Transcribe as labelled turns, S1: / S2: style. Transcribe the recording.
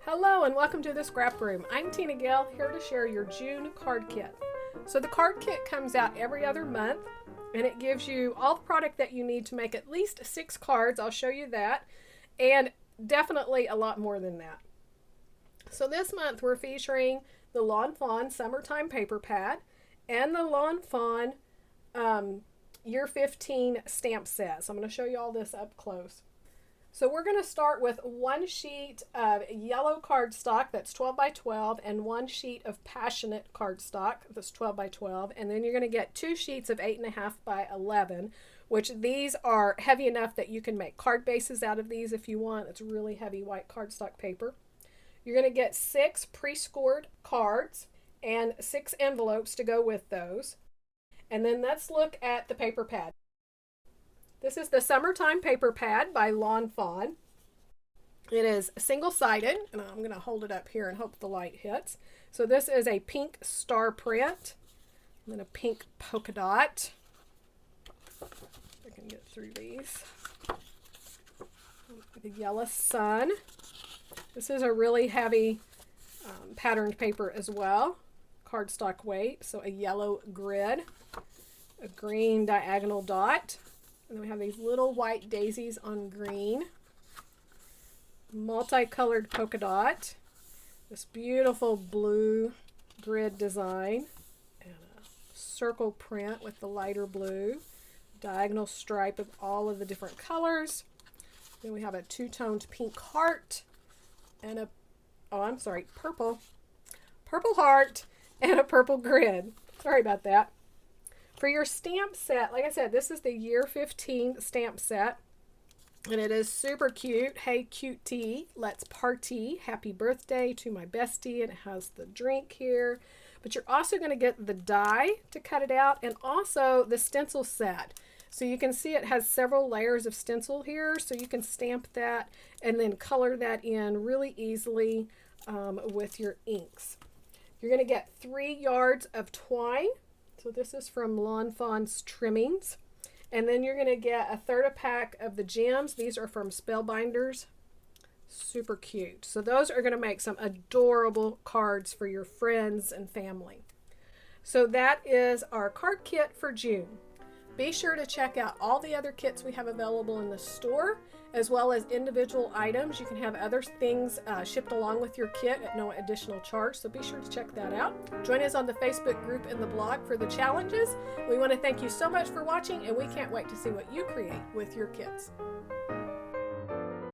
S1: Hello and welcome to the Scrap Room. I'm Tina Gale, here to share your June card kit. So the card kit comes out every other month and it gives you all the product that you need to make at least 6 cards. I'll show you that, and definitely a lot more than that. So this month we're featuring the Lawn Fawn Summertime Paper Pad and the Lawn Fawn Year 15 stamp set. So I'm going to show you all this up close. So we're going to start with one sheet of yellow cardstock that's 12 by 12 and one sheet of Passionate cardstock that's 12 by 12, and then you're going to get 2 sheets of 8.5 by 11, which these are heavy enough that you can make card bases out of these if you want. It's really heavy white cardstock paper. You're going to get 6 pre-scored cards and 6 envelopes to go with those. And then let's look at the paper pad. This is the Summertime Paper Pad by Lawn Fawn. It is single-sided, and I'm going to hold it up here and hope the light hits. So this is a pink star print, and then a pink polka dot. I can get through these. The yellow sun. This is a really heavy patterned paper as well. Cardstock weight, so a yellow grid, a green diagonal dot. And then we have these little white daisies on green, multicolored polka dot, this beautiful blue grid design, and a circle print with the lighter blue, diagonal stripe of all of the different colors. Then we have a 2-toned pink heart and a, purple heart and a purple grid. Sorry about that. For your stamp set, like I said, this is the Year 15 stamp set, and it is super cute. Hey, cutie, let's party. Happy birthday to my bestie, and it has the drink here. But you're also going to get the die to cut it out, and also the stencil set. So you can see it has several layers of stencil here, so you can stamp that and then color that in really easily with your inks. You're going to get 3 yards of twine. So this is from Lawn Fawn's Trimmings. And then you're going to get 1/3 pack of the gems. These are from Spellbinders. Super cute. So those are going to make some adorable cards for your friends and family. So that is our card kit for June. Be sure to check out all the other kits we have available in the store, as well as individual items. You can have other things shipped along with your kit at no additional charge, so be sure to check that out. Join us on the Facebook group and the blog for the challenges. We want to thank you so much for watching, and we can't wait to see what you create with your kits.